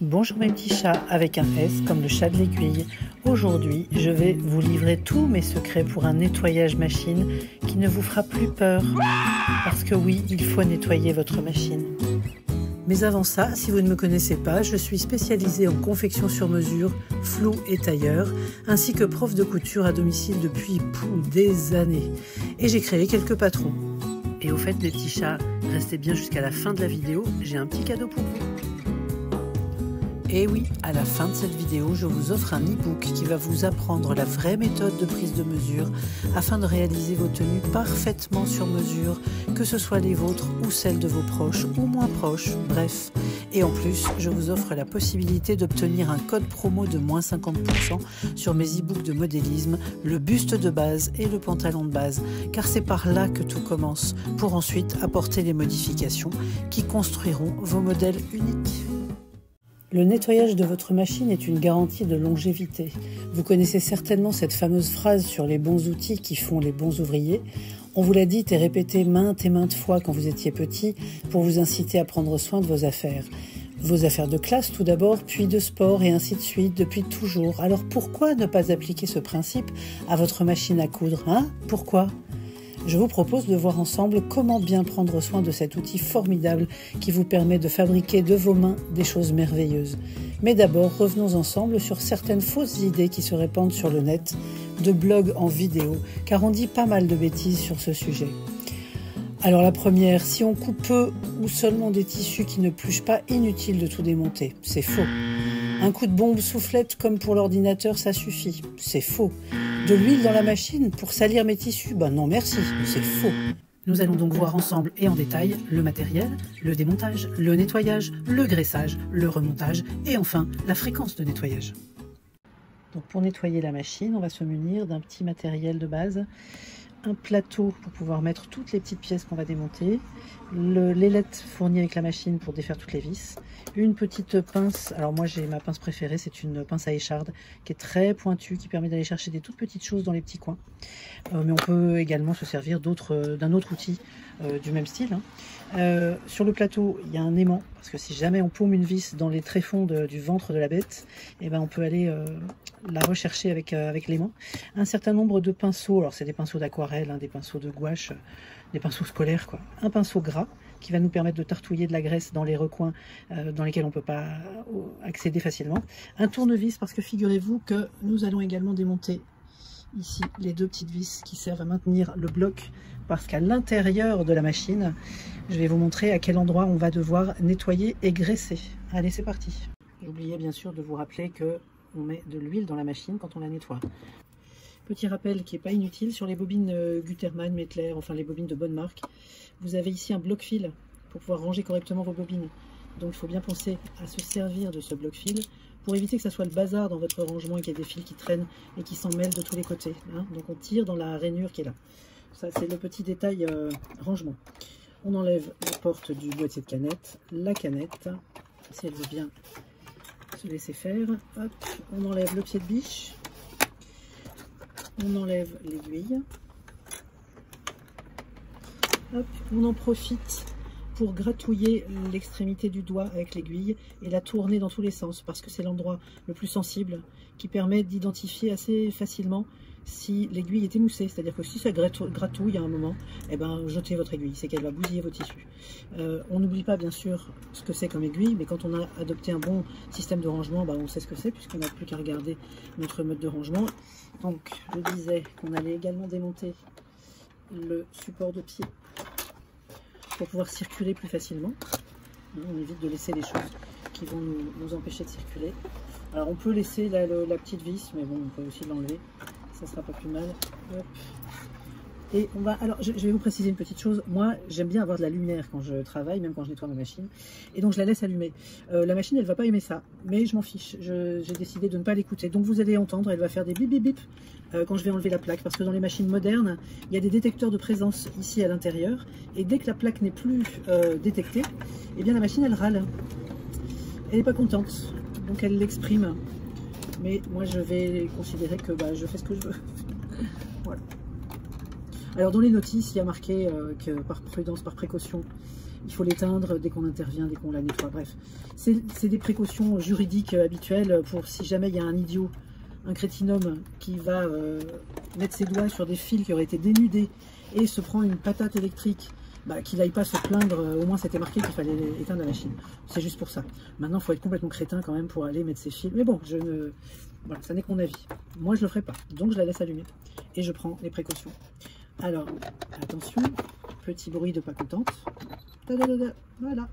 Bonjour mes petits chats, avec un S comme le chat de l'aiguille. Aujourd'hui, je vais vous livrer tous mes secrets pour un nettoyage machine qui ne vous fera plus peur. Parce que oui, il faut nettoyer votre machine. Mais avant ça, si vous ne me connaissez pas, je suis spécialisée en confection sur mesure, flou et tailleur, ainsi que prof de couture à domicile depuis des années. Et j'ai créé quelques patrons. Et au fait, les petits chats, restez bien jusqu'à la fin de la vidéo, j'ai un petit cadeau pour vous. Et oui, à la fin de cette vidéo, je vous offre un e-book qui va vous apprendre la vraie méthode de prise de mesure afin de réaliser vos tenues parfaitement sur mesure, que ce soit les vôtres ou celles de vos proches ou moins proches, bref. Et en plus, je vous offre la possibilité d'obtenir un code promo de moins 50% sur mes e-books de modélisme, le buste de base et le pantalon de base, car c'est par là que tout commence, pour ensuite apporter les modifications qui construiront vos modèles uniques. Le nettoyage de votre machine est une garantie de longévité. Vous connaissez certainement cette fameuse phrase sur les bons outils qui font les bons ouvriers. On vous l'a dit et répété maintes et maintes fois quand vous étiez petit pour vous inciter à prendre soin de vos affaires. Vos affaires de classe tout d'abord, puis de sport et ainsi de suite depuis toujours. Alors pourquoi ne pas appliquer ce principe à votre machine à coudre, hein? Pourquoi ? Je vous propose de voir ensemble comment bien prendre soin de cet outil formidable qui vous permet de fabriquer de vos mains des choses merveilleuses. Mais d'abord, revenons ensemble sur certaines fausses idées qui se répandent sur le net, de blogs en vidéo, car on dit pas mal de bêtises sur ce sujet. Alors la première, si on coupe peu ou seulement des tissus qui ne pluchent pas, inutile de tout démonter. C'est faux. Un coup de bombe soufflette comme pour l'ordinateur, ça suffit. C'est faux. De l'huile dans la machine pour salir mes tissus? Ben non merci, c'est faux. Nous allons donc voir ensemble et en détail le matériel, le démontage, le nettoyage, le graissage, le remontage et enfin la fréquence de nettoyage. Donc pour nettoyer la machine, on va se munir d'un petit matériel de base, un plateau pour pouvoir mettre toutes les petites pièces qu'on va démonter, l'ailette fournie avec la machine pour défaire toutes les vis, une petite pince, alors moi j'ai ma pince préférée, c'est une pince à écharde qui est très pointue, qui permet d'aller chercher des toutes petites choses dans les petits coins. Mais on peut également se servir d'un autre outil du même style. Sur le plateau, il y a un aimant, parce que si jamais on paume une vis dans les tréfonds du ventre de la bête, eh ben on peut aller la rechercher avec l'aimant. Un certain nombre de pinceaux, alors c'est des pinceaux d'aquarelle, des pinceaux de gouache, des pinceaux scolaires, quoi. Un pinceau gras qui va nous permettre de tartouiller de la graisse dans les recoins dans lesquels on ne peut pas accéder facilement. Un tournevis, parce que figurez-vous que nous allons également démonter ici les deux petites vis qui servent à maintenir le bloc, parce qu'à l'intérieur de la machine, je vais vous montrer à quel endroit on va devoir nettoyer et graisser. Allez, c'est parti. J'oubliais bien sûr de vous rappeler que on met de l'huile dans la machine quand on la nettoie. Petit rappel qui n'est pas inutile, sur les bobines Gutermann, Mettler, enfin les bobines de bonne marque, vous avez ici un bloc-fil pour pouvoir ranger correctement vos bobines. Donc il faut bien penser à se servir de ce bloc-fil pour éviter que ça soit le bazar dans votre rangement et qu'il y ait des fils qui traînent et qui s'en mêlent de tous les côtés. Donc on tire dans la rainure qui est là. Ça c'est le petit détail rangement. On enlève la porte du boîtier de canette, la canette, si elle veut bien se laisser faire. Hop, on enlève le pied de biche. On enlève l'aiguille. Hop, on en profite pour gratouiller l'extrémité du doigt avec l'aiguille et la tourner dans tous les sens parce que c'est l'endroit le plus sensible qui permet d'identifier assez facilement si l'aiguille est émoussée. C'est-à-dire que si ça gratouille à un moment, eh ben, jetez votre aiguille, c'est qu'elle va bousiller vos tissus. On n'oublie pas bien sûr ce que c'est comme aiguille, mais quand on a adopté un bon système de rangement, on sait ce que c'est puisqu'on n'a plus qu'à regarder notre mode de rangement. Donc je disais qu'on allait également démonter le support de pied pour pouvoir circuler plus facilement. On évite de laisser des choses qui vont nous empêcher de circuler. Alors on peut laisser la petite vis, mais bon, on peut aussi l'enlever, ça sera pas plus mal. Hop. Et on va, alors je vais vous préciser une petite chose, moi j'aime bien avoir de la lumière quand je travaille, même quand je nettoie ma machine, et donc je la laisse allumer. La machine elle va pas aimer ça, mais je m'en fiche, j'ai décidé de ne pas l'écouter, donc vous allez entendre, elle va faire des bip bip bip quand je vais enlever la plaque, parce que dans les machines modernes, il y a des détecteurs de présence ici à l'intérieur, et dès que la plaque n'est plus détectée, eh bien la machine elle râle, elle n'est pas contente, donc elle l'exprime, mais moi je vais considérer que je fais ce que je veux. Voilà. Alors dans les notices, il y a marqué que par prudence, par précaution, il faut l'éteindre dès qu'on intervient, dès qu'on la nettoie. Bref, c'est des précautions juridiques habituelles pour si jamais il y a un idiot, un crétinome qui va mettre ses doigts sur des fils qui auraient été dénudés et se prend une patate électrique, bah, qu'il n'aille pas se plaindre, au moins c'était marqué qu'il fallait éteindre la machine. C'est juste pour ça. Maintenant, il faut être complètement crétin quand même pour aller mettre ses fils. Mais bon, voilà, ça n'est que mon avis. Moi, je ne le ferai pas. Donc, je la laisse allumer. Et je prends les précautions. Alors, attention, petit bruit de pas contente. Voilà.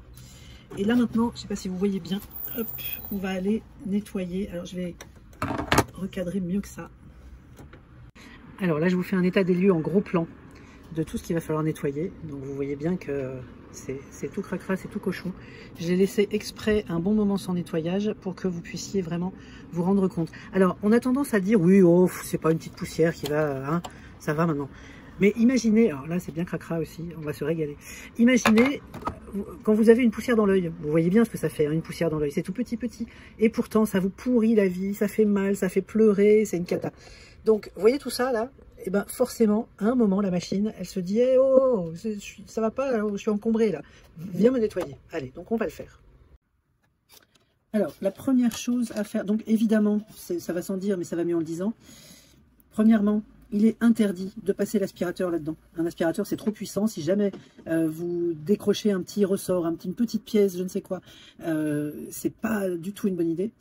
Et là, maintenant, je ne sais pas si vous voyez bien, hop, on va aller nettoyer. Alors, je vais recadrer mieux que ça. Alors là, je vous fais un état des lieux en gros plan de tout ce qu'il va falloir nettoyer. Donc vous voyez bien que c'est tout cracra, c'est tout cochon. J'ai laissé exprès un bon moment sans nettoyage pour que vous puissiez vraiment vous rendre compte. Alors on a tendance à dire oui, oh, c'est pas une petite poussière qui va, hein, ça va maintenant. Mais imaginez, alors là c'est bien cracra aussi, on va se régaler. Imaginez quand vous avez une poussière dans l'œil, vous voyez bien ce que ça fait, hein, une poussière dans l'œil, c'est tout petit. Et pourtant ça vous pourrit la vie, ça fait mal, ça fait pleurer, c'est une cata. Donc vous voyez tout ça là, et ben forcément, à un moment, la machine, elle se dit hey, oh, ça va pas, je suis encombrée là, viens me nettoyer. Allez, donc on va le faire. Alors, la première chose à faire, donc évidemment, ça va sans dire, mais ça va mieux en le disant. Premièrement, il est interdit de passer l'aspirateur là-dedans. Un aspirateur, c'est trop puissant. Si jamais vous décrochez un petit ressort, une petite pièce, je ne sais quoi, c'est pas du tout une bonne idée.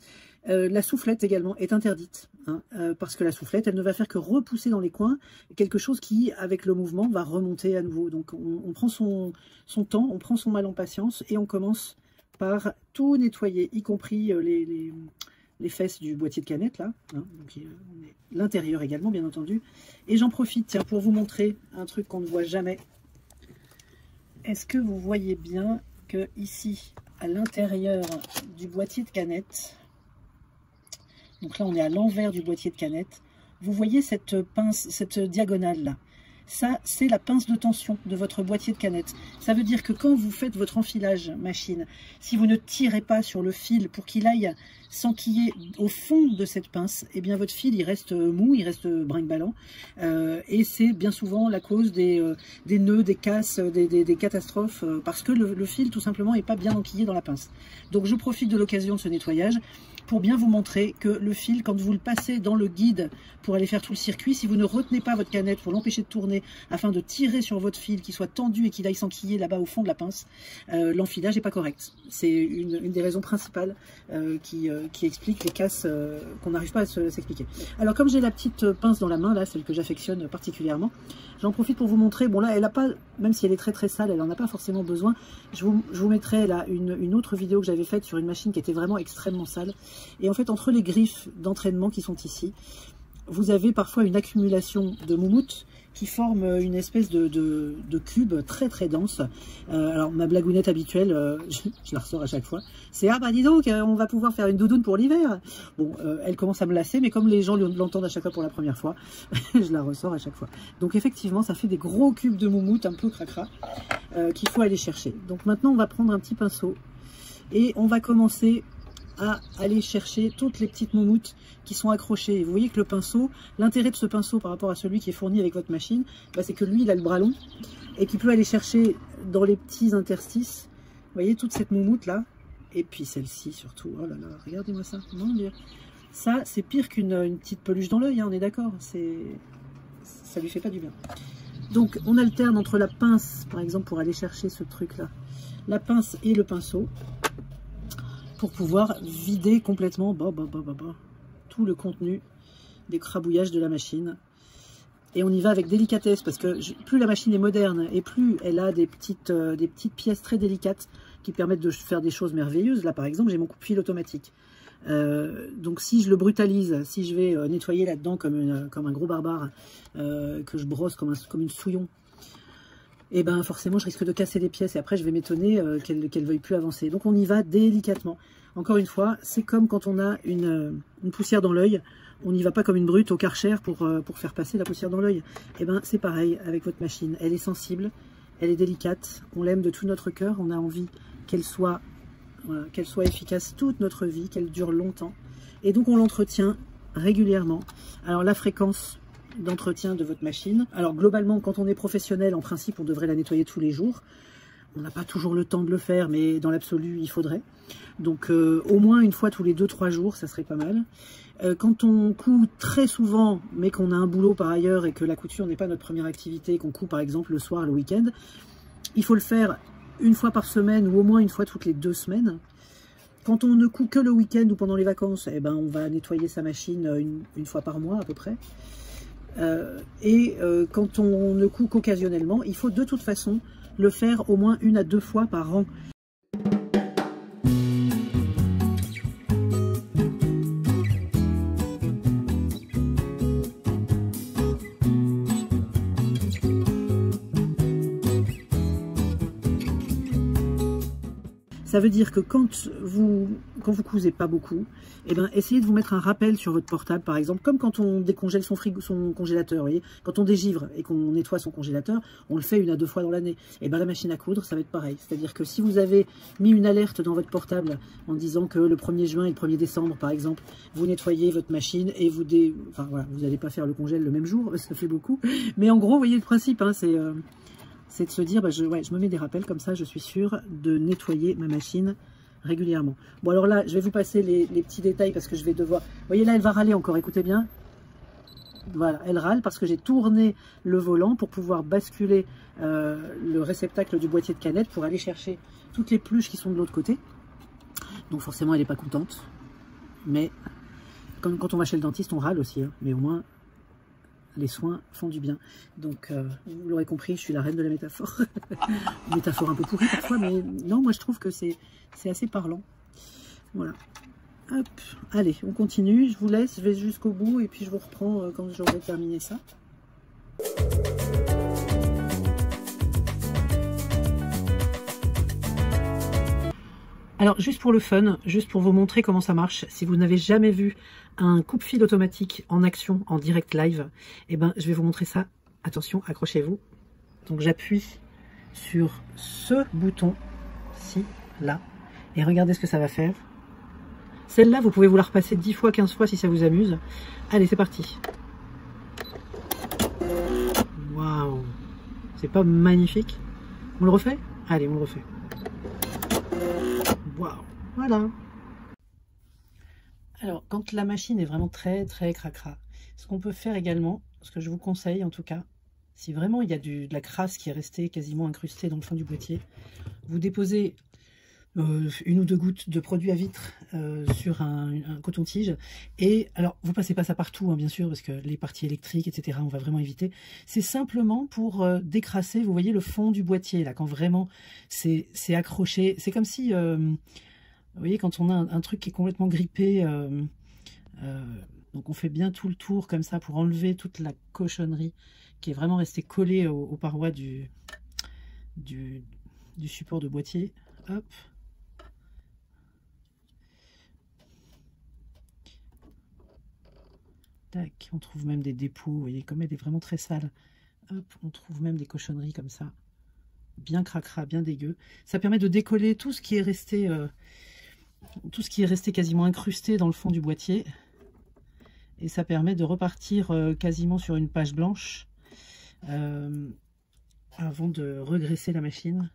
La soufflette également est interdite, hein, parce que la soufflette, elle ne va faire que repousser dans les coins quelque chose qui, avec le mouvement, va remonter à nouveau. Donc on prend son temps, on prend son mal en patience et on commence par tout nettoyer, y compris les fesses du boîtier de canette, là, hein, l'intérieur également, bien entendu. Et j'en profite, tiens, pour vous montrer un truc qu'on ne voit jamais. Est-ce que vous voyez bien que ici, à l'intérieur du boîtier de canette, donc là, on est à l'envers du boîtier de canette. Vous voyez cette pince, cette diagonale-là. Ça, c'est la pince de tension de votre boîtier de canette. Ça veut dire que quand vous faites votre enfilage machine, si vous ne tirez pas sur le fil pour qu'il aille s'enquiller au fond de cette pince, eh bien votre fil, il reste mou, il reste brinque-ballant. Et c'est bien souvent la cause des nœuds, des casses, des catastrophes, parce que le fil, tout simplement, n'est pas bien enquillé dans la pince. Donc, je profite de l'occasion de ce nettoyage pour bien vous montrer que le fil, quand vous le passez dans le guide pour aller faire tout le circuit, si vous ne retenez pas votre canette pour l'empêcher de tourner afin de tirer sur votre fil qui soit tendu et qu'il aille s'enquiller là-bas au fond de la pince, l'enfilage n'est pas correct. C'est une des raisons principales qui explique les casses qu'on n'arrive pas à s'expliquer. Alors comme j'ai la petite pince dans la main, là, celle que j'affectionne particulièrement, j'en profite pour vous montrer, bon là elle n'a pas, même si elle est très très sale, elle n'en a pas forcément besoin. Je vous mettrai là une autre vidéo que j'avais faite sur une machine qui était vraiment extrêmement sale. Et en fait, entre les griffes d'entraînement qui sont ici, vous avez parfois une accumulation de moumoutes qui forment une espèce de cube très très dense. Alors ma blagounette habituelle, je la ressors à chaque fois, c'est ah bah dis donc, on va pouvoir faire une doudoune pour l'hiver. Bon, elle commence à me lasser, mais comme les gens l'entendent à chaque fois pour la première fois, je la ressors à chaque fois. Donc effectivement, ça fait des gros cubes de moumoute un peu cracra qu'il faut aller chercher. Donc maintenant, on va prendre un petit pinceau et on va commencer à aller chercher toutes les petites moumoutes qui sont accrochées. Et vous voyez que le pinceau, l'intérêt de ce pinceau par rapport à celui qui est fourni avec votre machine, bah, c'est que lui, il a le bras long et qu'il peut aller chercher dans les petits interstices, vous voyez, toute cette moumoute là, et puis celle-ci surtout. Oh là là, regardez-moi ça, mon Dieu. Ça, c'est pire qu'une petite peluche dans l'œil, hein, on est d'accord, ça lui fait pas du bien. Donc, on alterne entre la pince, par exemple, pour aller chercher ce truc-là, la pince et le pinceau, pour pouvoir vider complètement tout le contenu des crabouillages de la machine. Et on y va avec délicatesse, parce que plus la machine est moderne et plus elle a des petites pièces très délicates qui permettent de faire des choses merveilleuses. Là par exemple, j'ai mon coupe-fil automatique. Donc si je le brutalise, si je vais nettoyer là-dedans comme un gros barbare, que je brosse comme une souillon, et ben forcément je risque de casser des pièces et après je vais m'étonner qu'elle veuille plus avancer. Donc on y va délicatement. Encore une fois, c'est comme quand on a une poussière dans l'œil, on n'y va pas comme une brute au Karcher pour faire passer la poussière dans l'œil. Et ben c'est pareil avec votre machine, elle est sensible, elle est délicate, on l'aime de tout notre cœur, on a envie qu'elle soit efficace toute notre vie, qu'elle dure longtemps. Et donc on l'entretient régulièrement. Alors la fréquence d'entretien de votre machine. Alors globalement, quand on est professionnel, en principe, on devrait la nettoyer tous les jours. on n'a pas toujours le temps de le faire, mais dans l'absolu, il faudrait. Donc au moins une fois tous les 2-3 jours, ça serait pas mal. Quand on coud très souvent, mais qu'on a un boulot par ailleurs et que la couture n'est pas notre première activité, qu'on coud par exemple le soir, le week-end, il faut le faire une fois par semaine ou au moins une fois toutes les 2 semaines. Quand on ne coud que le week-end ou pendant les vacances, eh ben, on va nettoyer sa machine une fois par mois à peu près. Quand on ne coud qu'occasionnellement, il faut de toute façon le faire au moins 1 à 2 fois par an. Ça veut dire que quand vous cousez pas beaucoup, eh ben, essayez de vous mettre un rappel sur votre portable, par exemple, comme quand on décongèle son congélateur, vous voyez, quand on dégivre et qu'on nettoie son congélateur, on le fait 1 à 2 fois dans l'année. Et ben la machine à coudre, ça va être pareil. C'est-à-dire que si vous avez mis une alerte dans votre portable en disant que le 1er juin et le 1er décembre, par exemple, vous nettoyez votre machine et vous n'allez pas faire le congèle le même jour, ça fait beaucoup. Mais en gros, vous voyez le principe, hein, c'est de se dire, je me mets des rappels comme ça, je suis sûre de nettoyer ma machine régulièrement. Bon, alors là, je vais vous passer les petits détails parce que je vais devoir... Vous voyez, là, elle va râler encore, écoutez bien. Voilà, elle râle parce que j'ai tourné le volant pour pouvoir basculer le réceptacle du boîtier de canette pour aller chercher toutes les pluches qui sont de l'autre côté. Donc forcément, elle n'est pas contente. Mais quand on va chez le dentiste, on râle aussi. Hein, mais au moins... les soins font du bien. Donc, vous l'aurez compris, je suis la reine de la métaphore. Métaphore un peu pourrie parfois, mais non, moi je trouve que c'est assez parlant. Voilà. Hop, allez, on continue. Je vous laisse, je vais jusqu'au bout et puis je vous reprends quand j'aurai terminé ça. Alors, juste pour le fun, juste pour vous montrer comment ça marche, si vous n'avez jamais vu un coupe-fil automatique en action, en direct live, eh ben, je vais vous montrer ça. Attention, accrochez-vous. Donc, j'appuie sur ce bouton-ci, là, et regardez ce que ça va faire. Celle-là, vous pouvez vous la repasser 10 fois, 15 fois si ça vous amuse. Allez, c'est parti. Waouh! C'est pas magnifique? On le refait? Allez, on le refait. Waouh, voilà. Alors, quand la machine est vraiment très cracra, ce qu'on peut faire également, ce que je vous conseille en tout cas, si vraiment il y a de la crasse qui est restée quasiment incrustée dans le fond du boîtier, vous déposez 1 ou 2 gouttes de produit à vitre sur un coton-tige. Et alors, vous passez pas ça partout, hein, bien sûr, parce que les parties électriques, etc., on va vraiment éviter. C'est simplement pour décrasser, vous voyez, le fond du boîtier, là, quand vraiment c'est accroché. C'est comme si, vous voyez, quand on a un truc qui est complètement grippé, donc on fait bien tout le tour comme ça pour enlever toute la cochonnerie qui est vraiment restée collée aux parois du support de boîtier. Hop. Tac, on trouve même des dépôts, vous voyez, comme elle est vraiment très sale. Hop, on trouve même des cochonneries comme ça, bien cracra, bien dégueu. Ça permet de décoller tout ce qui est resté, quasiment incrusté dans le fond du boîtier. Et ça permet de repartir quasiment sur une page blanche avant de regraisser la machine.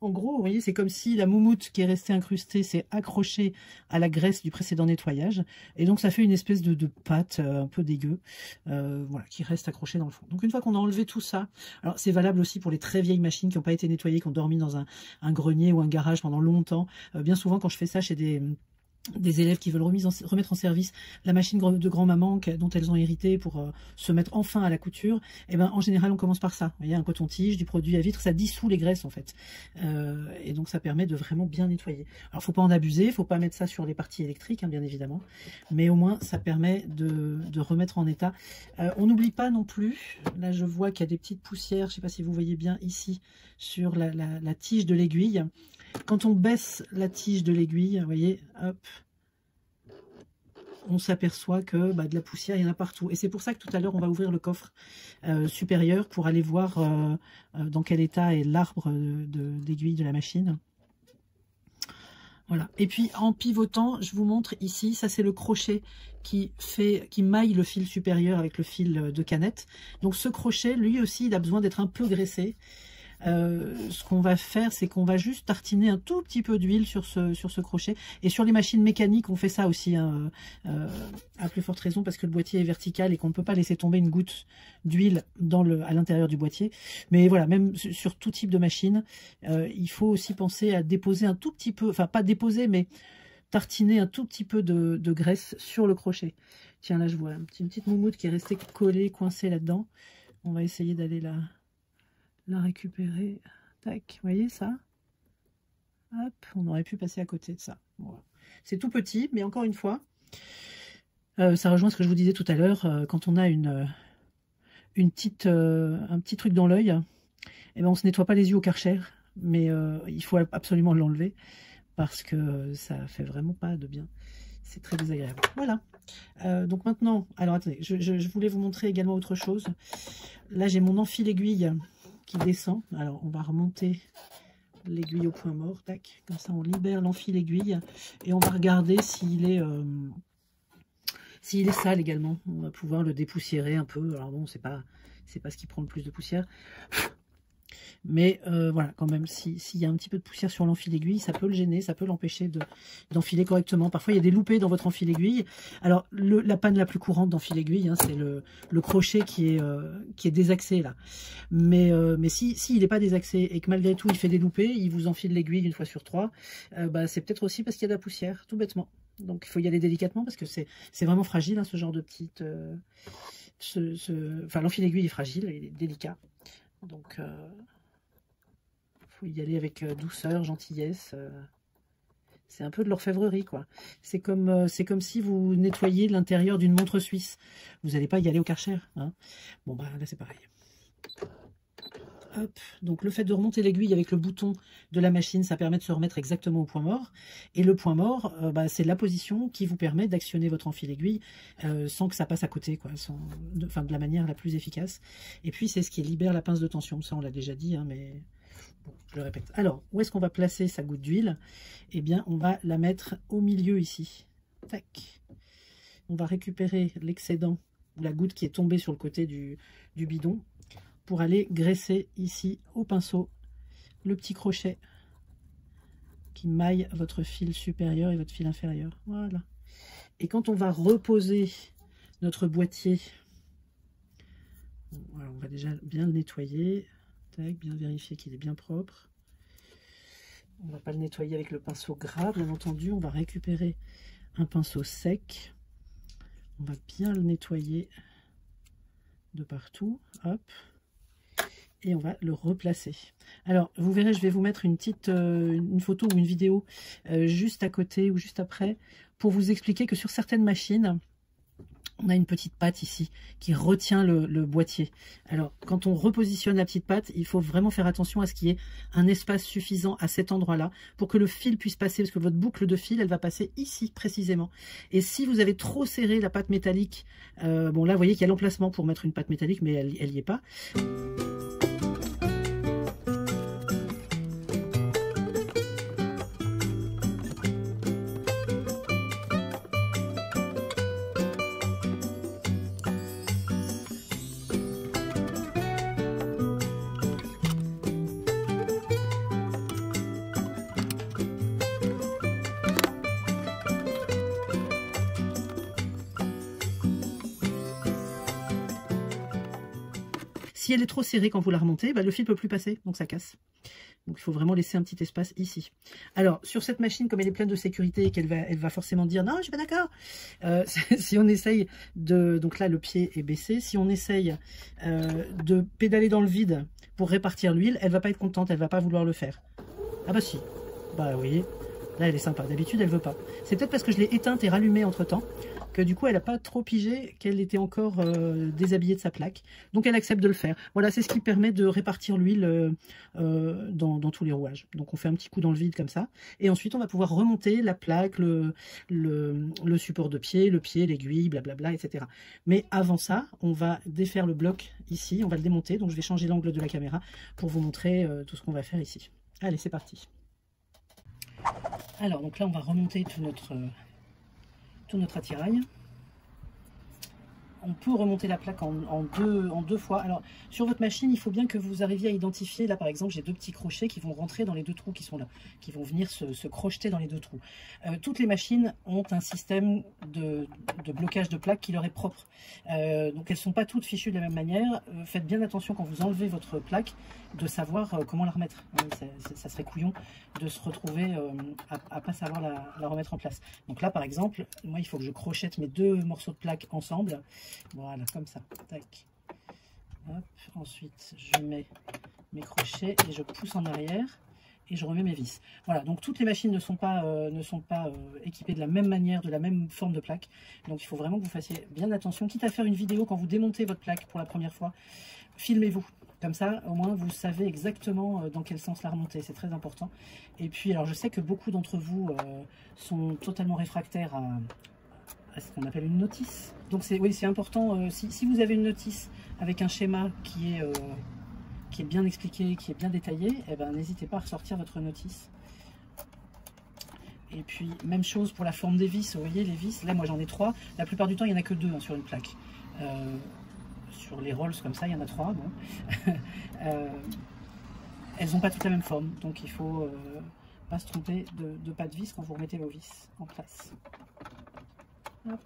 En gros, vous voyez, c'est comme si la moumoute qui est restée incrustée s'est accrochée à la graisse du précédent nettoyage. Et donc, ça fait une espèce de pâte un peu dégueu, voilà, qui reste accrochée dans le fond. Donc, une fois qu'on a enlevé tout ça, alors c'est valable aussi pour les très vieilles machines qui n'ont pas été nettoyées, qui ont dormi dans un grenier ou un garage pendant longtemps. Bien souvent, quand je fais ça chez des élèves qui veulent remettre en service la machine de grand-maman dont elles ont hérité pour se mettre enfin à la couture, et ben en général on commence par ça. Vous voyez, un coton-tige, du produit à vitre, ça dissout les graisses en fait. Et donc ça permet de vraiment bien nettoyer. Alors faut pas en abuser, faut pas mettre ça sur les parties électriques, hein, bien évidemment, mais au moins ça permet de remettre en état. On n'oublie pas non plus, là je vois qu'il y a des petites poussières, je sais pas si vous voyez bien ici, sur la tige de l'aiguille. Quand on baisse la tige de l'aiguille, vous voyez, hop, on s'aperçoit que de la poussière, il y en a partout. Et c'est pour ça que tout à l'heure, on va ouvrir le coffre supérieur pour aller voir dans quel état est l'arbre d'aiguille de la machine. Voilà. Et puis, en pivotant, je vous montre ici, ça c'est le crochet qui maille le fil supérieur avec le fil de canette. Donc, ce crochet, lui aussi, il a besoin d'être un peu graissé. ce qu'on va faire, c'est qu'on va juste tartiner un tout petit peu d'huile sur ce crochet. Et sur les machines mécaniques, on fait ça aussi, hein, à plus forte raison, parce que le boîtier est vertical et qu'on ne peut pas laisser tomber une goutte d'huile à l'intérieur du boîtier. Mais voilà, même sur tout type de machine, il faut aussi penser à déposer un tout petit peu, enfin pas déposer, mais tartiner un tout petit peu de graisse sur le crochet. Tiens, là je vois une petite moumoute qui est restée collée, coincée là-dedans. On va essayer d'aller la récupérer. Tac, vous voyez ça? Hop, on aurait pu passer à côté de ça. Voilà. C'est tout petit, mais encore une fois, ça rejoint ce que je vous disais tout à l'heure, quand on a un petit truc dans l'œil, eh ben on ne se nettoie pas les yeux au Karcher, mais il faut absolument l'enlever, parce que ça fait vraiment pas de bien. C'est très désagréable. Voilà. Donc maintenant, alors attendez, je voulais vous montrer également autre chose. Là, j'ai mon enfile-aiguille qui descend. Alors, on va remonter l'aiguille au point mort. Tac, comme ça, on libère l'enfile-aiguille et on va regarder s'il est sale également. On va pouvoir le dépoussiérer un peu. Alors bon, c'est pas ce qui prend le plus de poussière. Mais voilà, quand même, s'il y a un petit peu de poussière sur l'enfile-aiguille, ça peut le gêner, ça peut l'empêcher d'enfiler correctement. Parfois, il y a des loupés dans votre enfile-aiguille. Alors, la panne la plus courante d'enfile-aiguille, hein, c'est le crochet qui est désaxé, là. Mais s'il n'est pas désaxé et que malgré tout, il fait des loupés, il vous enfile l'aiguille une fois sur 3, bah, c'est peut-être aussi parce qu'il y a de la poussière, tout bêtement. Donc, il faut y aller délicatement parce que c'est vraiment fragile, hein, ce genre de petite... Enfin, l'enfile-aiguille est fragile, il est délicat. Donc... faut y aller avec douceur, gentillesse. C'est un peu de l'orfèvrerie, quoi. C'est comme si vous nettoyiez l'intérieur d'une montre suisse. Vous n'allez pas y aller au Karcher, hein. Bon, bah là, c'est pareil. Hop. Donc, le fait de remonter l'aiguille avec le bouton de la machine, ça permet de se remettre exactement au point mort. Et le point mort, c'est la position qui vous permet d'actionner votre enfile-aiguille sans que ça passe à côté, quoi. De la manière la plus efficace. Et puis, c'est ce qui libère la pince de tension. Ça, on l'a déjà dit, hein, mais... Bon, je le répète. Alors, où est-ce qu'on va placer sa goutte d'huile? Eh bien, on va la mettre au milieu ici. Tac. On va récupérer l'excédent, ou la goutte qui est tombée sur le côté du bidon, pour aller graisser ici au pinceau le petit crochet qui maille votre fil supérieur et votre fil inférieur. Voilà. Et quand on va reposer notre boîtier, voilà, on va déjà bien le nettoyer. Bien vérifier qu'il est bien propre. On ne va pas le nettoyer avec le pinceau gras, bien entendu. On va récupérer un pinceau sec. On va bien le nettoyer de partout. Hop. Et on va le replacer. Alors, vous verrez, je vais vous mettre une photo ou une vidéo juste à côté ou juste après pour vous expliquer que sur certaines machines, on a une petite patte ici qui retient le boîtier. Alors, quand on repositionne la petite patte, il faut vraiment faire attention à ce qu'il y ait un espace suffisant à cet endroit-là pour que le fil puisse passer, parce que votre boucle de fil, elle va passer ici précisément. Et si vous avez trop serré la patte métallique, bon là, vous voyez qu'il y a l'emplacement pour mettre une patte métallique, mais elle n'y est pas. Si elle est trop serrée quand vous la remontez, bah, le fil ne peut plus passer, donc ça casse. Donc il faut vraiment laisser un petit espace ici. Alors sur cette machine, comme elle est pleine de sécurité et elle va forcément dire non, je suis pas d'accord. Si on essaye donc là le pied est baissé, si on essaye de pédaler dans le vide pour répartir l'huile, elle va pas être contente, elle va pas vouloir le faire. Ah bah si, bah vous voyez, là elle est sympa. D'habitude elle veut pas. C'est peut-être parce que je l'ai éteinte et rallumée entre temps que du coup elle n'a pas trop pigé qu'elle était encore déshabillée de sa plaque. Donc elle accepte de le faire. Voilà, c'est ce qui permet de répartir l'huile dans tous les rouages. Donc on fait un petit coup dans le vide comme ça. Et ensuite on va pouvoir remonter la plaque, le support de pied, le pied, l'aiguille, blablabla, etc. Mais avant ça, on va défaire le bloc ici, on va le démonter. Donc je vais changer l'angle de la caméra pour vous montrer tout ce qu'on va faire ici. Allez, c'est parti. Alors donc là on va remonter tout notre attirail. on peut remonter la plaque en deux fois. Alors, sur votre machine, il faut bien que vous arriviez à identifier, là par exemple, j'ai 2 petits crochets qui vont rentrer dans les 2 trous qui sont là, qui vont venir se crocheter dans les 2 trous. Toutes les machines ont un système de blocage de plaque qui leur est propre. Donc, elles ne sont pas toutes fichues de la même manière. Faites bien attention quand vous enlevez votre plaque, de savoir comment la remettre. Ça serait couillon de se retrouver à pas savoir la remettre en place. Donc là, par exemple, moi, il faut que je crochette mes 2 morceaux de plaque ensemble. Voilà, comme ça. Tac. Hop. Ensuite, je mets mes crochets et je pousse en arrière et je remets mes vis. Voilà, donc toutes les machines ne sont pas équipées de la même manière, de la même forme de plaque. Donc il faut vraiment que vous fassiez bien attention. Quitte à faire une vidéo quand vous démontez votre plaque pour la première fois, filmez-vous. Comme ça, au moins, vous savez exactement dans quel sens la remonter. C'est très important. Et puis, alors, je sais que beaucoup d'entre vous sont totalement réfractaires à ce qu'on appelle une notice. Donc, oui, c'est important. Si vous avez une notice avec un schéma qui est bien expliqué, qui est bien détaillé, eh ben, n'hésitez pas à ressortir votre notice. Et puis, même chose pour la forme des vis. Vous voyez, les vis, là, moi, j'en ai 3. La plupart du temps, il n'y en a que 2 hein, sur une plaque. Sur les rolls comme ça, il y en a 3. Bon. Elles n'ont pas toutes la même forme, donc il faut pas se tromper de pas de vis quand vous remettez vos vis en place. Hop.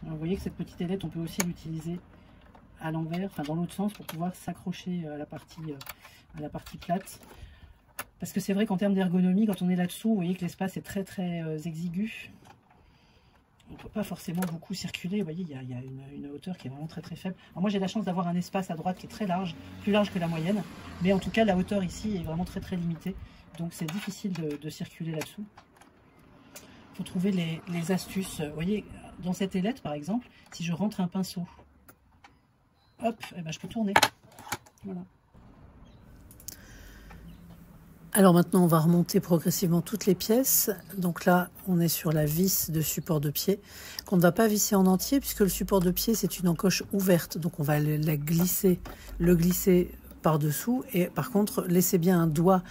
Alors, vous voyez que cette petite ailette, on peut aussi l'utiliser à l'envers, enfin dans l'autre sens, pour pouvoir s'accrocher à la partie plate. Parce que c'est vrai qu'en termes d'ergonomie, quand on est là-dessous, vous voyez que l'espace est très exigu. On ne peut pas forcément beaucoup circuler. Vous voyez, il y a une hauteur qui est vraiment très faible. Alors moi, j'ai la chance d'avoir un espace à droite qui est très large, plus large que la moyenne. Mais en tout cas, la hauteur ici est vraiment très limitée. Donc c'est difficile de circuler là-dessous. Il faut trouver les astuces. Vous voyez, dans cette ailette, par exemple, si je rentre un pinceau, hop, eh ben, je peux tourner. Voilà. Alors maintenant, on va remonter progressivement toutes les pièces. Donc là, on est sur la vis de support de pied, qu'on ne va pas visser en entier, puisque le support de pied, c'est une encoche ouverte. Donc on va le glisser par-dessous. Et par contre, laissez bien un doigt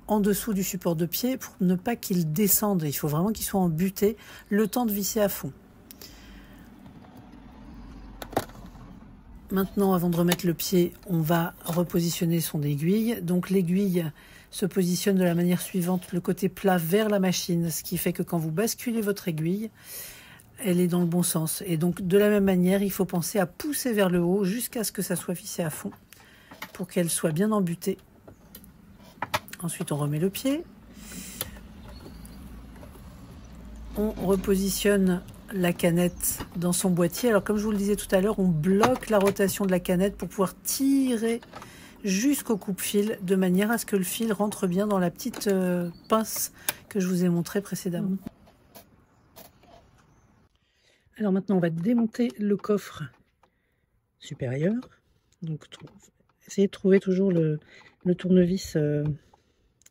en dessous du support de pied pour ne pas qu'il descende. Il faut vraiment qu'il soit embuté le temps de visser à fond. Maintenant, avant de remettre le pied, on va repositionner son aiguille. Donc l'aiguille se positionne de la manière suivante, le côté plat vers la machine, ce qui fait que quand vous basculez votre aiguille, elle est dans le bon sens. Et donc de la même manière, il faut penser à pousser vers le haut jusqu'à ce que ça soit vissé à fond pour qu'elle soit bien embutée. Ensuite, on remet le pied. On repositionne la canette dans son boîtier. Alors comme je vous le disais tout à l'heure, on bloque la rotation de la canette pour pouvoir tirer jusqu'au coupe-fil de manière à ce que le fil rentre bien dans la petite pince que je vous ai montré précédemment. Alors maintenant, on va démonter le coffre supérieur. Donc essayez de trouver toujours le tournevis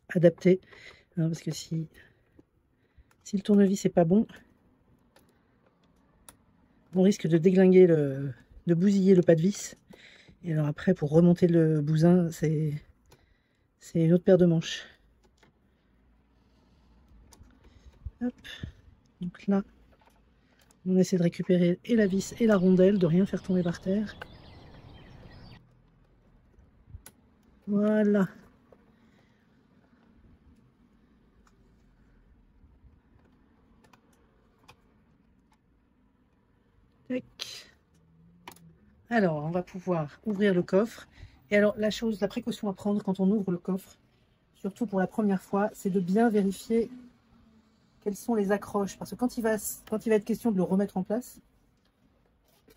adapté, hein, parce que si le tournevis n'est pas bon, on risque de déglinguer de bousiller le pas de vis. Et alors après, pour remonter le bousin, c'est une autre paire de manches. Hop. Donc là, on essaie de récupérer et la vis et la rondelle, de rien faire tomber par terre. Voilà. Tac. Alors, on va pouvoir ouvrir le coffre. Et alors, la précaution à prendre quand on ouvre le coffre, surtout pour la première fois, c'est de bien vérifier quelles sont les accroches. Parce que quand il va être question de le remettre en place,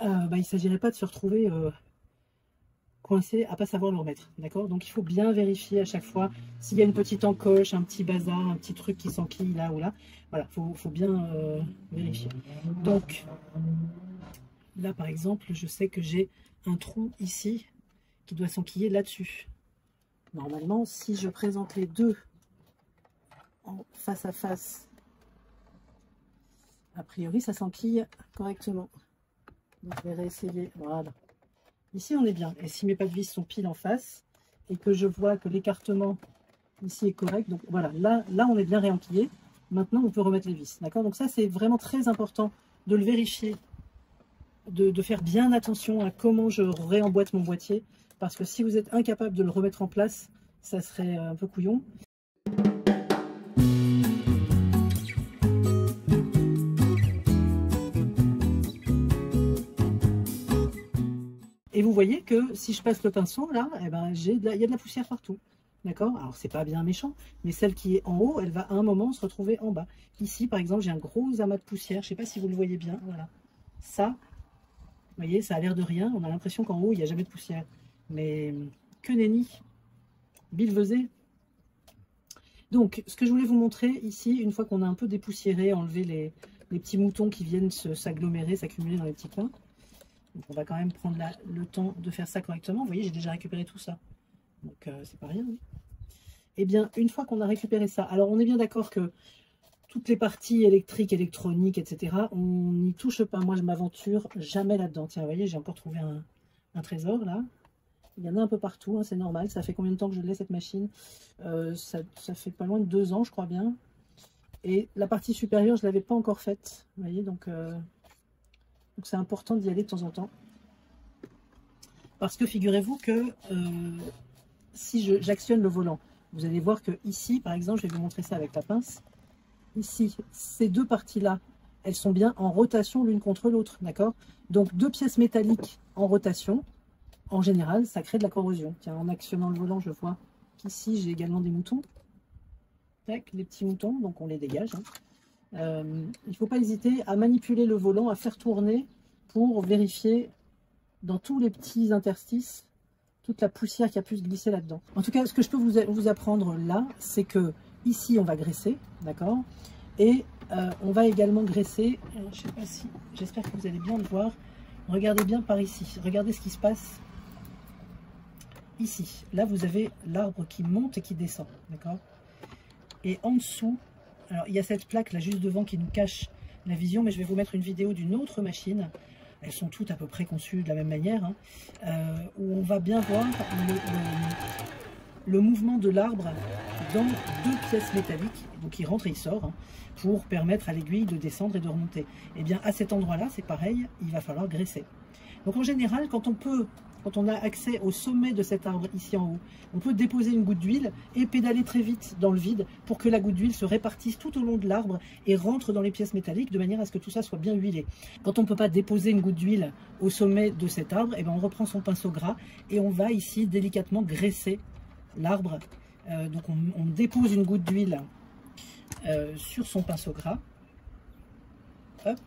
il ne s'agirait pas de se retrouver coincé à ne pas savoir le remettre. D'accord? Donc, il faut bien vérifier à chaque fois s'il y a une petite encoche, un petit bazar, un petit truc qui s'enquille là ou là. Voilà, faut bien vérifier. Donc, là, par exemple, je sais que j'ai un trou ici qui doit s'enquiller là-dessus. Normalement, si je présente les deux en face à face, a priori, ça s'enquille correctement. Donc, je vais réessayer. Voilà. Ici, on est bien. Et si mes pas de vis sont pile en face et que je vois que l'écartement ici est correct, donc voilà, là on est bien réempillé. Maintenant, on peut remettre les vis. D'accord? Donc ça, c'est vraiment très important de le vérifier, de faire bien attention à comment je réemboîte mon boîtier. Parce que si vous êtes incapable de le remettre en place, ça serait un peu couillon. Et vous voyez que si je passe le pinceau, là, eh ben, il y a de la poussière partout. D'accord? Alors, c'est pas bien méchant, mais celle qui est en haut, elle va à un moment se retrouver en bas. Ici, par exemple, j'ai un gros amas de poussière. Je sais pas si vous le voyez bien. Voilà. Ça, vous voyez, ça a l'air de rien. On a l'impression qu'en haut, il n'y a jamais de poussière. Mais que nenni. Billevesé. Donc, ce que je voulais vous montrer ici, une fois qu'on a un peu dépoussiéré, enlevé les petits moutons qui viennent s'agglomérer, s'accumuler dans les petits coins. Donc on va quand même prendre le temps de faire ça correctement. Vous voyez, j'ai déjà récupéré tout ça. Donc c'est pas rien. Oui. Et bien, une fois qu'on a récupéré ça, alors on est bien d'accord que toutes les parties électriques, électroniques, etc., on n'y touche pas. Moi, je m'aventure jamais là-dedans. Tiens, vous voyez, j'ai encore trouvé un trésor là. Il y en a un peu partout, hein, c'est normal. Ça fait combien de temps que je l'ai, cette machine? Ça fait pas loin de 2 ans, je crois bien. Et la partie supérieure, je ne l'avais pas encore faite. Vous voyez, donc c'est important d'y aller de temps en temps. Parce que figurez-vous que si j'actionne le volant, vous allez voir que ici, par exemple, je vais vous montrer ça avec la pince. Ici, ces deux parties-là, elles sont bien en rotation l'une contre l'autre, d'accord? Donc 2 pièces métalliques en rotation, en général, ça crée de la corrosion. Tiens, en actionnant le volant, je vois qu'ici, j'ai également des moutons. Tac, les petits moutons, donc on les dégage. Hein. Il ne faut pas hésiter à manipuler le volant, à faire tourner pour vérifier dans tous les petits interstices toute la poussière qui a pu se glisser là-dedans. En tout cas, ce que je peux vous apprendre là, c'est que ici on va graisser, d'accord, et on va également graisser, je sais pas si, j'espère que vous allez bien le voir, regardez bien par ici, regardez ce qui se passe ici. Là vous avez l'arbre qui monte et qui descend, d'accord, et en dessous, alors il y a cette plaque là juste devant qui nous cache la vision, mais je vais vous mettre une vidéo d'une autre machine. Elles sont toutes à peu près conçues de la même manière, hein, où on va bien voir le mouvement de l'arbre dans 2 pièces métalliques, donc il rentre et il sort, hein, pour permettre à l'aiguille de descendre et de remonter. Et bien à cet endroit-là, c'est pareil, il va falloir graisser. Donc en général, quand on a accès au sommet de cet arbre ici en haut, on peut déposer une goutte d'huile et pédaler très vite dans le vide pour que la goutte d'huile se répartisse tout au long de l'arbre et rentre dans les pièces métalliques de manière à ce que tout ça soit bien huilé. Quand on ne peut pas déposer une goutte d'huile au sommet de cet arbre, et bien on reprend son pinceau gras et on va ici délicatement graisser l'arbre. Donc on dépose une goutte d'huile sur son pinceau gras. Hop.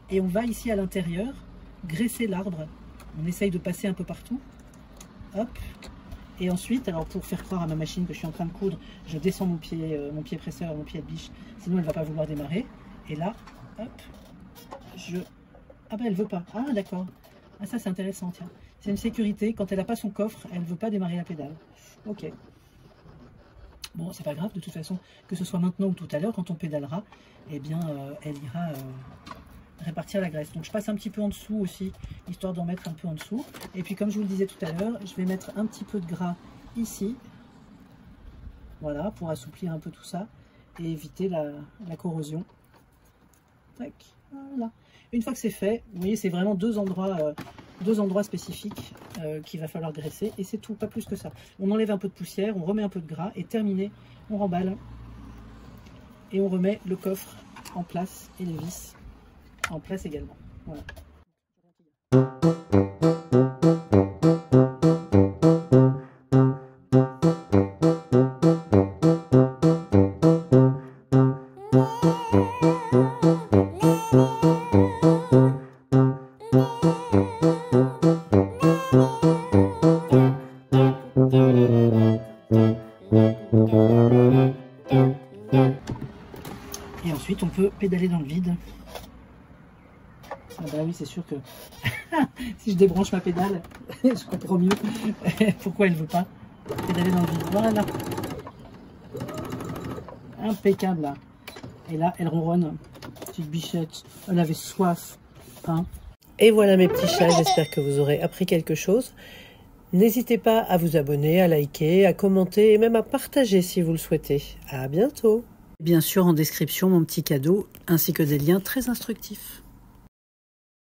Et on va ici à l'intérieur graisser l'arbre. On essaye de passer un peu partout. Hop. Et ensuite, alors pour faire croire à ma machine que je suis en train de coudre, je descends mon pied presseur, mon pied de biche, sinon elle ne va pas vouloir démarrer. Et là, hop, ah ben elle veut pas. Ah d'accord. Ah ça c'est intéressant, tiens. C'est une sécurité. Quand elle n'a pas son coffre, elle ne veut pas démarrer la pédale. Ok. Bon, c'est pas grave, de toute façon, que ce soit maintenant ou tout à l'heure, quand on pédalera, eh bien, elle ira répartir la graisse. Donc je passe un petit peu en dessous aussi, histoire d'en mettre un peu en dessous. Et puis comme je vous le disais tout à l'heure, je vais mettre un petit peu de gras ici. Voilà, pour assouplir un peu tout ça et éviter la corrosion. Tac, voilà. Une fois que c'est fait, vous voyez, c'est vraiment deux endroits spécifiques qu'il va falloir graisser. Et c'est tout, pas plus que ça. On enlève un peu de poussière, on remet un peu de gras et terminé, on remballe. Et on remet le coffre en place et les vis en place également. Voilà. Et ensuite on peut pédaler dans le vide. Ah bah oui, c'est sûr que si je débranche ma pédale, je comprends mieux pourquoi elle ne veut pas pédaler dans le vide. Voilà. Impeccable là. Et là, elle ronronne. Petite bichette. Elle avait soif. Hein. Et voilà mes petits chats, j'espère que vous aurez appris quelque chose. N'hésitez pas à vous abonner, à liker, à commenter et même à partager si vous le souhaitez. À bientôt. Bien sûr en description mon petit cadeau ainsi que des liens très instructifs.